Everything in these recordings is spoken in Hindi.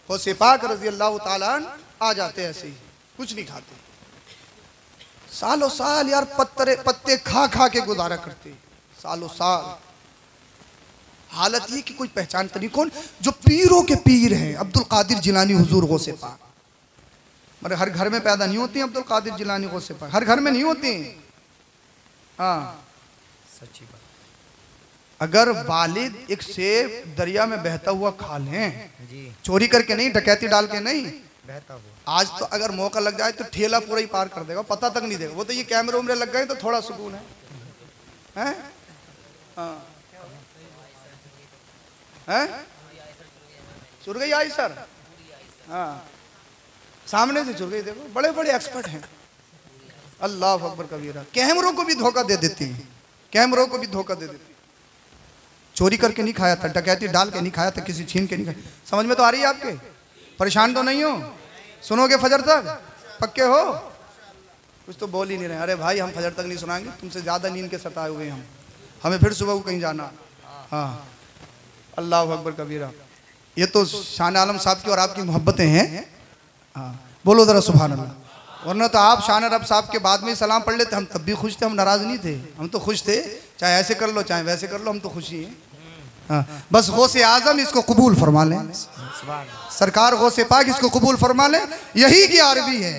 गौसे पाक रजी अल्लाह ताला आ जाते ऐसे ही, कुछ नहीं खाते, सालों साल यार पत्ते खा खा के गुजारा करते, सालों साल। हालत ये कि कोई पहचानता नहीं कौन, जो पीरों के पीर हैं अब्दुल कादिर जिलानी हुजूर गौसे पाक। मगर हर घर में पैदा नहीं होती अब्दुल कादिर जिलानी गौसे पाक, हर घर में नहीं होती। हाँ सच्ची बात। अगर वालिद एक सेब दरिया में बहता हुआ खा लें, जी चोरी करके नहीं, डकैती डाल के नहीं, बहता हुआ, आज तो अगर मौका लग जाए तो ठेला पूरा ही पार कर देगा, पता तक नहीं देगा। वो तो ये कैमरे उमरे लग गए तो थोड़ा सुकून है, हैं? हाँ हैं? चुर गई आई सर, हाँ सामने से चुर गई। देखो बड़े बड़े एक्सपर्ट हैं, अल्लाह अकबर कबीरा। कैमरों को भी धोखा दे देती हैं, कैमरों को भी धोखा दे देती। चोरी करके नहीं खाया था, डकैती डाल के नहीं खाया था, किसी छीन के नहीं खाया। समझ में तो आ रही है आपके? परेशान तो नहीं हो? सुनोगे फजर तक? पक्के हो? कुछ तो बोल ही नहीं रहे। अरे भाई हम फजर तक नहीं सुनाएंगे, तुमसे ज़्यादा नींद के सताए हुए हम, हमें फिर सुबह को कहीं जाना। हाँ अल्लाह अकबर कबीरा। ये तो शान आलम साहब की और आपकी मोहब्बतें हैं। हाँ बोलो ज़रा सुभान अल्लाह। वरना तो आप शान रब साहब के बाद में ही सलाम पढ़ लेते, हम तब भी खुश थे, हम नाराज़ नहीं थे, हम तो खुश थे। चाहे ऐसे कर लो चाहे वैसे कर लो, हम तो खुशी हैं। हाँ बस गौसे आज़म इसको कबूल फरमा लें, सरकार गौसे पाक इसको कबूल फरमा लें, यही की आरबी है।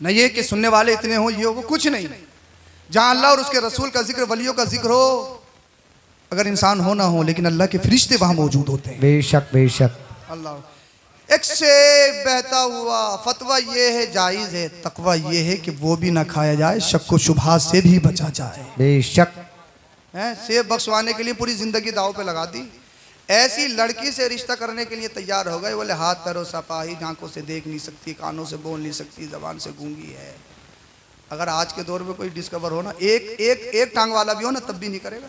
न ये कि सुनने वाले इतने हो, ये हो, वो कुछ नहीं। जहाँ अल्लाह और उसके रसूल का जिक्र, वलियों का जिक्र हो, अगर इंसान हो ना हो, लेकिन अल्लाह के फरिश्ते वहाँ मौजूद होते हैं। बेशक बेशक। अल्लाह एक से बहता हुआ फतवा ये है, जायज़ है, तकवा ये है कि वो भी ना खाया जाए, शक व शुबहात से भी बचा जाए। बेशक है सेब बख्शवाने के लिए पूरी जिंदगी दाव पे लगा दी। ऐसी लड़की से रिश्ता करने के लिए तैयार हो गए, बोले हाथ पैरों सपाही, आंखों से देख नहीं सकती, कानों से बोल नहीं सकती, जबान से गूंगी है। अगर आज के दौर में कोई डिस्कवर हो ना, एक टांग वाला भी हो ना, तब भी नहीं करेगा।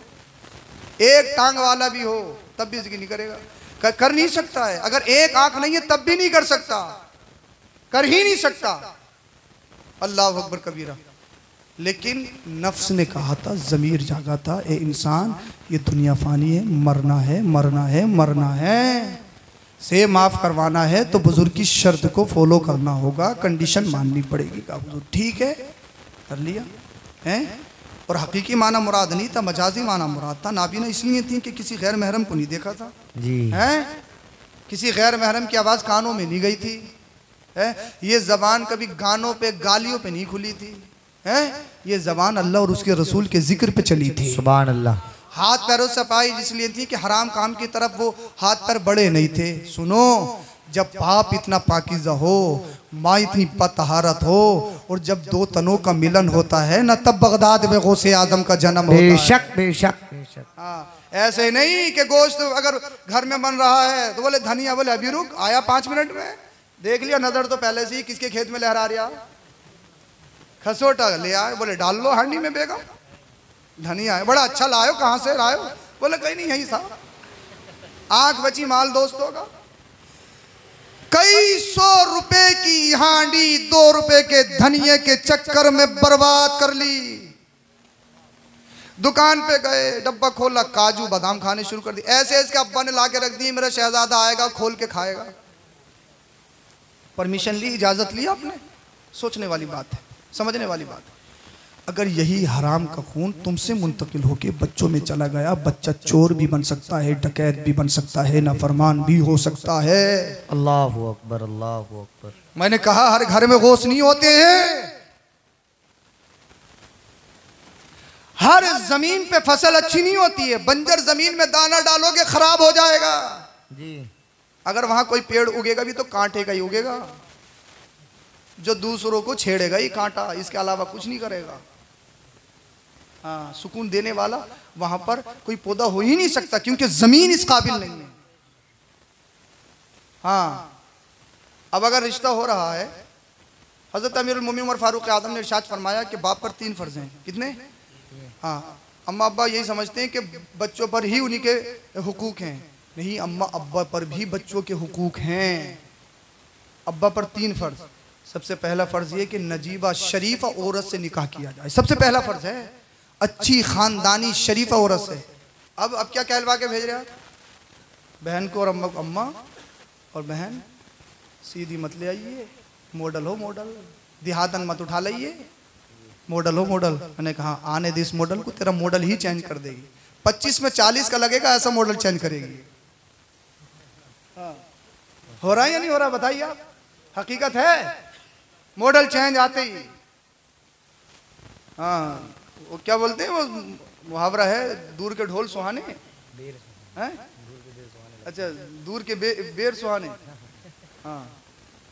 एक टांग वाला भी हो तब भी इसकी नहीं करेगा, कर नहीं सकता है। अगर एक आंख नहीं है तब भी नहीं कर सकता, कर ही नहीं सकता। अल्लाह अकबर कबीरा। लेकिन नफ्स ने कहा था, ज़मीर जागा था, ए इंसान ये दुनिया फानी है, मरना है मरना है मरना है। से माफ़ करवाना है तो बुजुर्ग की शर्त को फॉलो करना होगा, कंडीशन माननी पड़ेगी। कहा बुजुर्ग ठीक है, कर लिया है। और हकीकी माना मुराद नहीं था, मजाजी माना मुराद था। नाबीना इसलिए थी कि किसी गैर महरम को नहीं देखा था जी, है, किसी गैर महरम की आवाज़ कानों में नहीं गई थी, है। ये ज़बान कभी गानों पे गालियों पे नहीं खुली थी, है। ये ज़बान अल्लाह और उसके रसूल के जिक्र पे चली थी। सुभान अल्लाह। हाथ पैरों से पाई इसलिए थी कि हराम काम की तरफ वो हाथ पैर बड़े नहीं थे। सुनो, जब बाप इतना पाकीज़ा हो, माँ इतनी बतहारत हो, और जब दो तनों का मिलन होता है ना, तब बगदाद में गौसे आजम का जन्म होता है। बेशक बेशक बेशक। हाँ ऐसे नहीं कि गोश्त अगर घर में बन रहा है तो बोले धनिया, बोले अभी रुक, आया 5 मिनट में, देख लिया नजर तो पहले से ही किसके खेत में लहरा रहा, खसोटा ले आए, बोले डाल लो हांडी में बेगम। धनिया है, बड़ा अच्छा लायो, कहाँ से लायो, बोले कहीं नहीं, यही था। आंख बची माल दोस्तों का, कई 100 रुपए की हांडी 2 रुपए के धनिये के चक्कर में बर्बाद कर ली। दुकान पे गए, डब्बा खोला, काजू बादाम खाने शुरू कर दी। ऐसे इसके अब्बा ने ला के रख दी, मेरा शहजादा आएगा खोल के खाएगा। परमिशन ली, इजाजत ली आपने? सोचने वाली बात है, समझने वाली बात है। अगर यही हराम का खून तुमसे मुंतकिल होके बच्चों में चला गया, बच्चा चोर भी बन सकता है, डकैत भी बन सकता है, नाफरमान भी हो सकता है। अल्लाहु अकबर अल्लाहु अकबर। मैंने कहा हर घर में गोश्त नहीं होते हैं। हर जमीन पे फसल अच्छी नहीं होती है। बंजर जमीन में दाना डालोगे खराब हो जाएगा जी। अगर वहां कोई पेड़ उगेगा भी तो कांटे का ही उगेगा, जो दूसरों को छेड़ेगा ही कांटा, इसके अलावा कुछ नहीं करेगा। हाँ सुकून देने वाला वहां पर कोई पौधा हो ही नहीं सकता, क्योंकि जमीन इस काबिल नहीं है। हाँ अब अगर रिश्ता हो रहा है, हजरत अमीरुल मोमिनीन उमर फारूक आजम ने इरशाद फरमाया कि बाप पर 3 फर्ज हैं। कितने? हाँ अम्मा अब्बा यही समझते हैं कि बच्चों पर ही उन्हीं के हुकूक हैं। नहीं, अम्मा अब्बा पर भी बच्चों के हुकूक हैं। अब्बा पर 3 फर्ज। सबसे पहला फर्ज ये कि नजीबा शरीफा औरत से निकाह किया जाए, सबसे पहला फर्ज है। अच्छी खानदानी शरीफा औरत से। अब क्या कहलवा के भेज रहे हैं बहन को और अम्मा को अम्मा, और बहन सीधी मत ले आइए, मॉडल हो मॉडल, देहातन मत उठा लाइए, मॉडल हो मॉडल। मैंने कहा आने दे इस मॉडल को, तेरा मॉडल ही चेंज कर देगी। 25 में 40 का लगेगा, ऐसा मॉडल चेंज करेगी। हाँ। हो रहा है या नहीं हो रहा बताइए आप? हकीकत है, मॉडल चेंज आते ही। हाँ, वो क्या बोलते हैं, वो मुहावरा है, दूर के ढोल सुहाने हैं। अच्छा, दूर के बेर सुहाने। हाँ,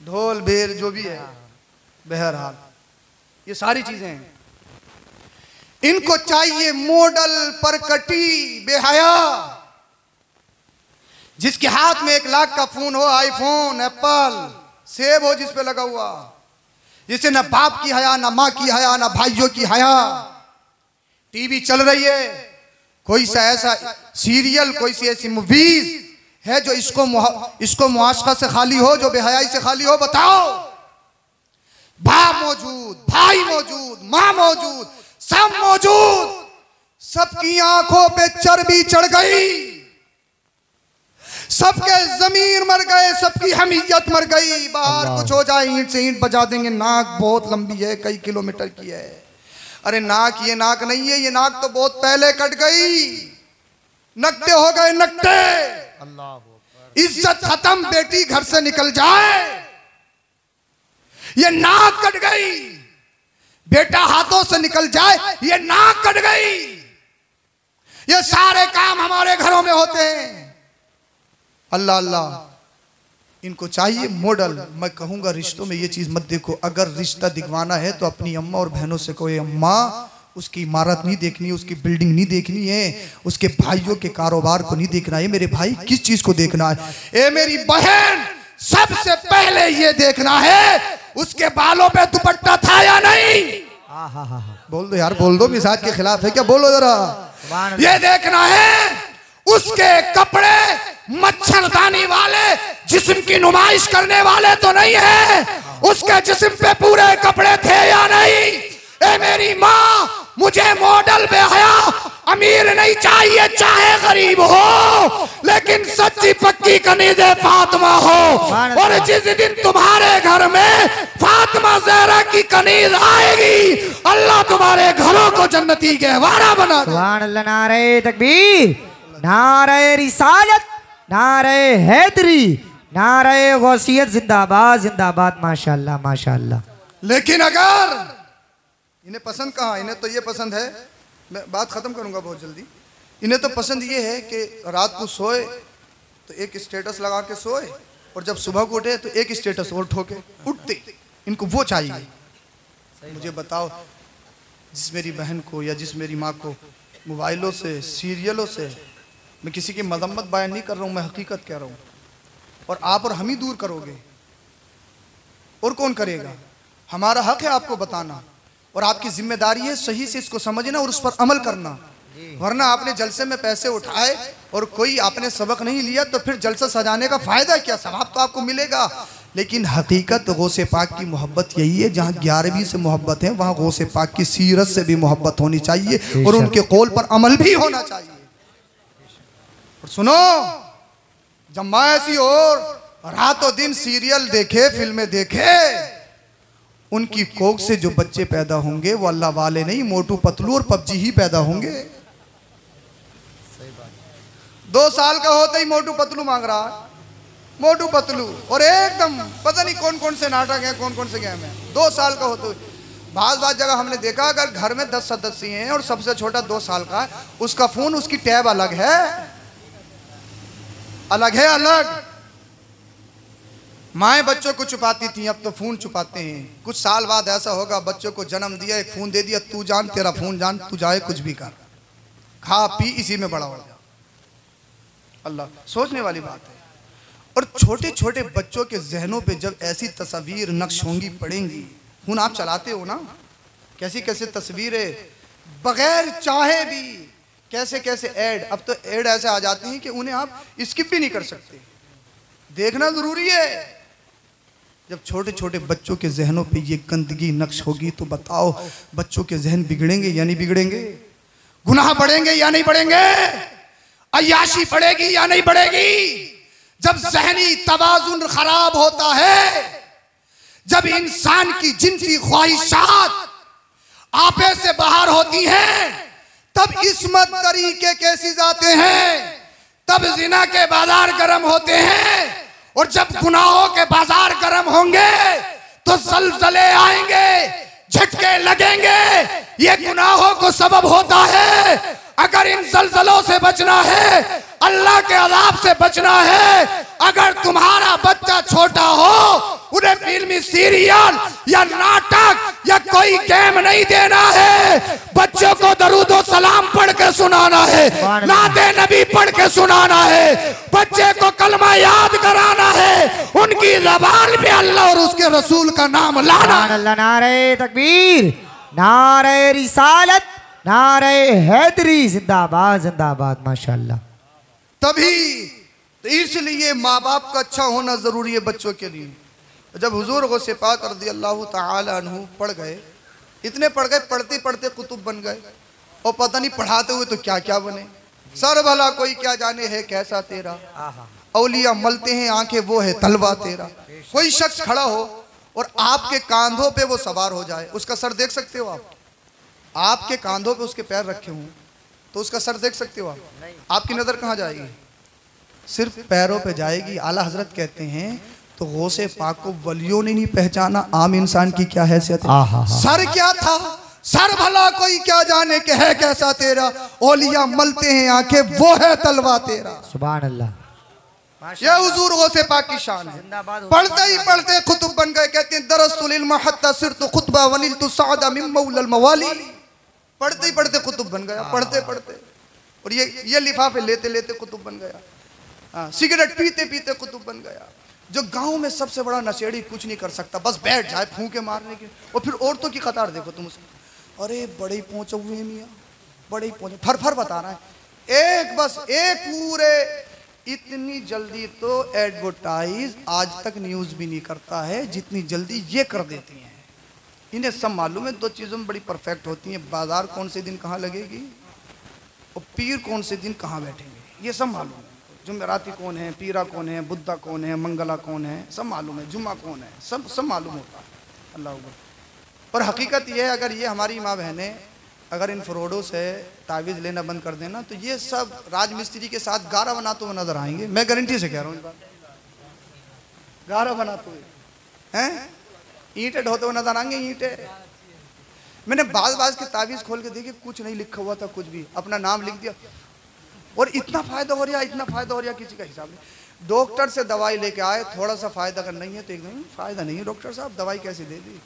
ढोल बेर जो भी है, बहरहाल ये सारी चीजें हैं। इनको चाहिए मॉडल परकटी बेहया, जिसके हाथ में 1 लाख का फोन हो, आईफोन, एप्पल, सेब हो जिस पे लगा हुआ, जिसे ना बाप की हया, ना माँ की हया, ना भाइयों की हया। टीवी चल रही है, कोई सा ऐसा सीरियल, कोई सी ऐसी मूवीज है जो इसको मुआशका से खाली हो, जो बेहयाई से खाली हो? बताओ। बाप मौजूद, भाई मौजूद, माँ मौजूद, सब मौजूद, सबकी आंखों पे चर्बी चढ़ गई, सबके जमीर मर गए, सबकी हमीयत मर गई। बाहर कुछ हो जाए, ईंट से ईंट बजा देंगे, नाक बहुत लंबी है, कई किलोमीटर की है। अरे नाक, ये नाक नहीं है, ये नाक तो बहुत पहले कट गई, नकटे हो गए, नकटे। अल्लाह, इज्जत खत्म, बेटी घर से निकल जाए, ये नाक कट गई, बेटा हाथों से निकल जाए, ये नाक कट गई। ये सारे काम हमारे घरों में होते हैं। अल्लाह अल्लाह, इनको चाहिए मॉडल। मैं कहूंगा रिश्तों में ये चीज मत देखो। अगर रिश्ता दिखवाना है तो अपनी अम्मा और बहनों से कहो, अम्मा उसकी इमारत नहीं देखनी है, उसकी बिल्डिंग नहीं देखनी है, उसके भाइयों के कारोबार को नहीं देखना है, मेरे भाई किस चीज को देखना है, ए मेरी बहन सबसे पहले ये देखना है उसके बालों पे दुपट्टा था या नहीं। बोल दो यार, बोल दो, मिजाज के खिलाफ है क्या? बोलो जरा। ये देखना है उसके कपड़े मच्छरदानी वाले, जिस्म की नुमाइश करने वाले तो नहीं है, उसके जिस्म पे पूरे कपड़े थे या नहीं। ए मेरी माँ, मुझे मॉडल बेहया अमीर नहीं चाहिए, चाहे गरीब हो, लेकिन सच्ची पक्की कनीज़े फातिमा हो। और जिस दिन तुम्हारे घर में फातिमा ज़हरा की कनीज आएगी, अल्लाह तुम्हारे घरों को जन्नती गहवारा बना दे। सुभान अल्लाह। नारे तकबीर, नारे रिसालत, नारे हैदरी, नारे गौसियत, जिंदाबाद जिंदाबाद, माशाअल्लाह माशाअल्लाह। लेकिन अगर इन्हें पसंद कहाँ, इन्हें तो ये पसंद है, मैं बात खत्म करूंगा बहुत जल्दी, इन्हें तो पसंद ये है कि रात को सोए तो एक स्टेटस लगा के सोए, और जब सुबह को उठे तो एक स्टेटस और ठोके उठते, इनको वो चाहिए। मुझे बताओ, जिस मेरी बहन को या जिस मेरी माँ को मोबाइलों से, सीरियलों से, मैं किसी की मजम्मत बयान नहीं कर रहा हूँ, मैं हकीकत कह रहा हूँ, और आप और हम ही दूर करोगे, और कौन करेगा? हमारा हक है आपको बताना, और आपकी जिम्मेदारी है सही से इसको समझना और उस पर अमल करना। वरना आपने जलसे में पैसे उठाए और कोई आपने सबक नहीं लिया तो फिर जलसा सजाने का फायदा क्या? सवाब तो आपको मिलेगा, लेकिन हकीकत गौसे पाक की मोहब्बत यही है, जहाँ 11वीं से मोहब्बत है वहाँ गौसे पाक की सीरत से भी मोहब्बत होनी चाहिए और उनके कौल पर अमल भी होना चाहिए। और सुनो, जम्मा ऐसी और रातों दिन सीरियल देखे, फिल्में देखे, उनकी कोख से जो बच्चे पैदा होंगे वो अल्लाह वाले नहीं, मोटू पतलू और पबजी ही पैदा होंगे। 2 साल का होते ही मोटू पतलू मांग रहा है, मोटू पतलू, और एकदम पता नहीं कौन कौन से नाटक हैं, कौन कौन से गेम हैं। 2 साल का होते हुए बाज जगह हमने देखा, अगर घर में 10 सदस्य हैं और सबसे छोटा 2 साल का है, उसका फोन, उसकी टैब अलग है, अलग है, अलग। माएँ बच्चों को छुपाती थी, अब तो फोन छुपाते हैं। कुछ साल बाद ऐसा होगा, बच्चों को जन्म दिया, एक फोन दे दिया, तू जान तेरा फोन जान, तू जाए कुछ भी कर, खा पी इसी में बड़ा हो जा। अल्लाह, सोचने वाली बात है। और छोटे छोटे बच्चों के जहनों पे जब ऐसी तस्वीर नक्श होंगी, पड़ेंगी, फोन आप चलाते हो ना, कैसी कैसे तस्वीरें बगैर चाहे भी, कैसे कैसे ऐड, अब तो ऐड ऐसे आ जाती हैं कि उन्हें आप स्किप भी नहीं कर सकते, देखना जरूरी है। जब छोटे छोटे बच्चों के जहनों पे ये गंदगी नक्श होगी तो बताओ बच्चों के जहन बिगड़ेंगे या नहीं बिगड़ेंगे? गुनाह बढ़ेंगे या नहीं बढ़ेंगे? अय्याशी बढ़ेगी या नहीं बढ़ेगी? जब ज़हनी तवाज़ुन खराब होता है, जब इंसान की जिनसी ख्वाहिशात आपे से बाहर होती हैं, तब इस्मत तरीके कैसी जाते हैं, तब जिना के बाजार गर्म होते हैं। और जब गुनाहों के बाजार गर्म होंगे तो ज़लज़ले आएंगे, झटके लगेंगे। ये गुनाहों को सबब होता है। अगर इन ज़लज़लों से बचना है, अल्लाह के अज़ाब से बचना है, अगर तुम्हारा बच्चा छोटा हो, उन्हें फिल्मी सीरियल या नाटक या कोई गेम नहीं देना है। बच्चों को दरूद व सलाम पढ़ के सुनाना है, नाते नबी पढ़ के सुनाना है, बच्चे को कलमा याद कराना है, उनकी ज़बान पे अल्लाह और उसके रसूल का नाम लाना। अल्लाह, नारे तकबीर, नारे रिसालत, नारे हैदरी, जिंदाबाद जिंदाबाद, माशाअल्लाह। तभी तो इसलिए माँ बाप का अच्छा होना जरूरी है बच्चों के लिए। जब हुजूर गौसे पाक रज़ियल्लाहु ताला अन्हु पढ़ गए, इतने पढ़ गए, पढ़ते पढ़ते कुतुब बन गए। और पता नहीं पढ़ाते हुए तो क्या क्या बने। सर भला कोई क्या जाने है कैसा तेरा, औलिया मलते हैं आंखें वो है तलवा तेरा। कोई शख्स खड़ा हो और आपके कांधों पे वो सवार हो जाए, उसका सर देख सकते हो आप? आपके कांधों पे उसके पैर रखे हों तो उसका सर देख सकते हो आप? आपकी नज़र कहाँ जाएगी? सिर्फ पैरों पे जाएगी। आला हजरत कहते हैं तो गौसे पाक को वलियों ने नहीं पहचाना, आम इंसान की क्या हैसियत है। सर क्या था, सर भला कोई क्या जाने के है कैसा तेरा, औलिया मलते हैं आंखें वो है तलवा तेरा। सुभान अल्लाह, ये हुजूर गौसे पाक की शान है। पढ़ते ही पढ़ते खुतुब बन गए। कहते हैं दरस्तुल इल्म हत्ता सिरतु खुतबा वनिलतु सादा मिन मौलल मवाली। पढ़ते ही पढ़ते कुतुब बन गया, पढ़ते पढ़ते। और ये लिफाफे लेते लेते कुतुब बन गया। सिगरेट पीते पीते कुतुब बन गया। जो गांव में सबसे बड़ा नशेड़ी कुछ नहीं कर सकता, बस बैठ जाए फूंके मारने के। और फिर औरतों की कतार देखो तुम उसमें, अरे बड़े ही पहुंचे हुए मियाँ, बड़े ही पहुंचे, फर फर बता रहा है। एक बस एक पूरे, इतनी जल्दी तो एडवर्टाइज आज तक न्यूज भी नहीं करता है जितनी जल्दी ये कर देती हैं। इन्हें सब मालूम है, दो चीज़ों में बड़ी परफेक्ट होती हैं, बाजार कौन से दिन कहाँ लगेगी और पीर कौन से दिन कहाँ बैठेंगे, ये सब मालूम है। जुमेराती कौन है, पीरा कौन है, बुद्धा कौन है, मंगला कौन है, सब मालूम है। जुम्मा कौन है, सब मालूम होता है। अल्लाह अकबर। पर हकीकत यह है, अगर ये हमारी माँ बहनें अगर इन फ्रॉडों से तावीज़ लेना बंद कर देना तो ये सब राजमिस्त्री के साथ गारा बनाते हुए नजर आएंगे। मैं गारंटी से कह रहा हूँ, इस बात गारा बनाते हुए हैं, ईंटें ढोते हुए नजर आएंगे। ईंटें मैंने बाज के तावीज़ खोल के देखे, कुछ नहीं लिखा हुआ था, कुछ भी अपना नाम लिख दिया और इतना फायदा हो रहा, इतना फायदा हो रहा, किसी का हिसाब नहीं। डॉक्टर से दवाई लेके आए, थोड़ा सा फायदा अगर नहीं है तो एकदम फायदा नहीं है, डॉक्टर साहब दवाई कैसे दे दी।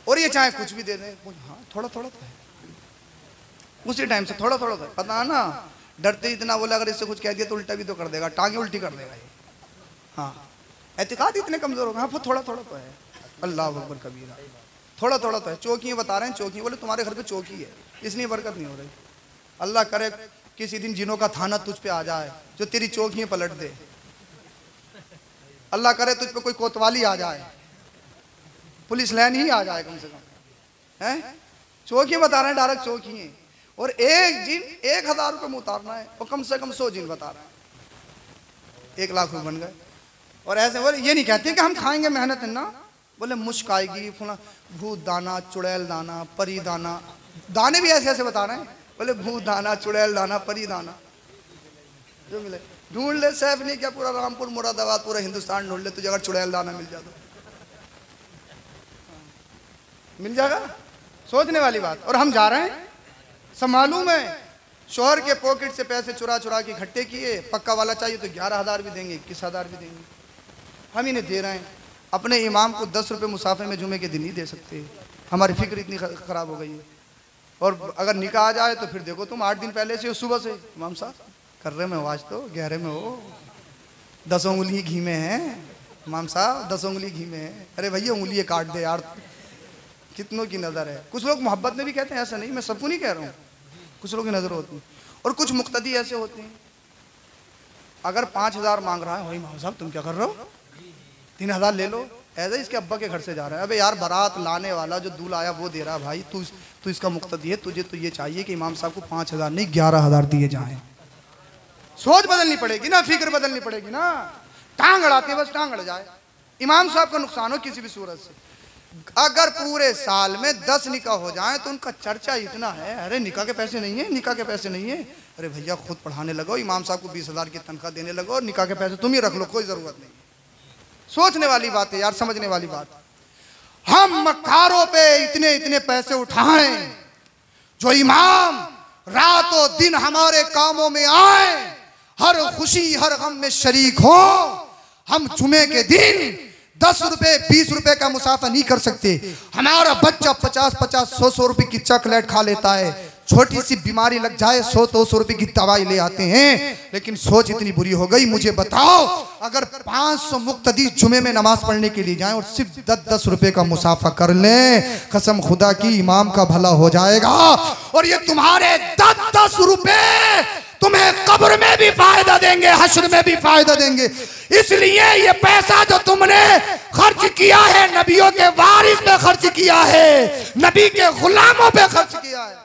और ये चाहे कुछ भी दे दें, हाँ थोड़ा थोड़ा तो है, उसी टाइम से थोड़ा थोड़ा तो है। पता है ना, डरते इतना बोला अगर इससे कुछ कह दिया तो उल्टा भी तो कर देगा, टांगे उल्टी कर देगा ये। हाँ एतिकाद इतने कमजोर हो गए। हाँ थोड़ा थोड़ा तो है, अल्लाह अकबर कबीरा, थोड़ा थोड़ा तो है। चौकियाँ बता रहे हैं, चौकियाँ बोले तुम्हारे घर पे चौकी है इसलिए बरकत नहीं हो रही। अल्लाह करे किसी दिन जिनों का थाना तुझ पे आ जाए जो तेरी चौकियाँ पलट दे। अल्लाह करे तुझ पे कोई कोतवाली आ जाए, पुलिस लाइन ही आ जाए कम से कम, है चौकी बता रहे हैं, डायरेक्ट चौकी है। और एक जिन 1000 रुपये में उतारना है और कम से कम 100 जिन बता रहे हैं, 1 लाख रुपये बन गए। और ऐसे बोले ये नहीं कहते कि हम खाएंगे मेहनत है ना, बोले मुश्क आएगी, फुला भूत दाना, चुड़ैल दाना, परी दाना, दाने भी ऐसे ऐसे बता रहे हैं। बोले भूत दाना, चुड़ैल दाना, परी दाना जो मिले ढूंढ ले। सैफ नहीं क्या पूरा रामपुर मुरादाबाद पूरा हिंदुस्तान ढूंढ ले, तुझे अगर चुड़ैल दाना मिल जाए तो मिल जाएगा। सोचने वाली बात। और हम जा रहे हैं, सब मालूम है, शोहर के पॉकेट से पैसे चुरा चुरा के इकट्ठे किए, पक्का वाला चाहिए तो 11,000 भी देंगे, 21,000 भी देंगे, हम इन्हें दे रहे हैं। अपने इमाम को 10 रुपये मुसाफे में जुमे के दिन ही दे सकते। हमारी फिक्र इतनी ख़राब हो गई है। और अगर निकाह आ जाए तो फिर देखो तुम 8 दिन पहले से सुबह से इमाम साहब कर रहे में हो, आज तो 11 में हो, 10 उंगली घी में है इमाम साहब, 10 उंगली घी में है। अरे भैया उंगली काट दे यार, कितनों की नज़र है। कुछ लोग मोहब्बत में भी कहते हैं, ऐसा नहीं, मैं सबको नहीं कह रहा हूँ, कुछ लोगों की नज़र होती है। और कुछ मुक्तदी ऐसे होते हैं, अगर 5,000 मांग रहा है, वही इमाम साहब तुम क्या कर रहे हो, 3,000 ले लो। ऐसे इसके अब्बा के घर से जा रहा है, अबे यार बारात लाने वाला जो दूल्हा आया वो दे रहा है, भाई तू इसका मुक्तदी है, तुझे तो ये चाहिए कि इमाम साहब को 5,000 नहीं 11,000 दिए जाएं। सोच बदलनी पड़ेगी ना, फिक्र बदलनी पड़ेगी ना। टांग अड़ाते बस टांग अड़ जाए, इमाम साहब का नुकसान हो किसी भी सूरत से। अगर पूरे साल में 10 निकाह हो जाए तो उनका चर्चा इतना है, अरे निकाह के पैसे नहीं है, निकाह के पैसे नहीं है, अरे भैया खुद पढ़ाने लगो, इमाम साहब को 20,000 की तनख्वाह देने लगो, और निकाह के पैसे तुम ही रख लो, कोई जरूरत नहीं। सोचने वाली बात है यार, समझने वाली बात। हम मक्कारों पे इतने इतने पैसे उठाएं, जो इमाम रातों दिन हमारे कामों में आए, हर खुशी हर गम में शरीक हो। हम जुमे के दिन 10 रुपए 20 रुपए का मुसाफा नहीं कर सकते। हमारा बच्चा 50-50 100-100 रुपए की चॉकलेट खा लेता है, छोटी सी बीमारी लग जाए 100-200 रुपए की दवाई ले आते हैं। लेकिन सोच इतनी बुरी हो गई, मुझे बताओ अगर 500 मुक्तदी जुमे में नमाज पढ़ने के लिए जाएं और सिर्फ 10-10 रुपए का मुसाफा कर लें, कसम खुदा की इमाम का भला हो जाएगा। और ये तुम्हारे 10-10 रुपए तुम्हें कब्र में भी फायदा देंगे, हश्र में भी फायदा देंगे। इसलिए ये पैसा जो तुमने खर्च किया है, नबियों के वारिस पे खर्च किया है, नबी के गुलामों पे खर्च किया है।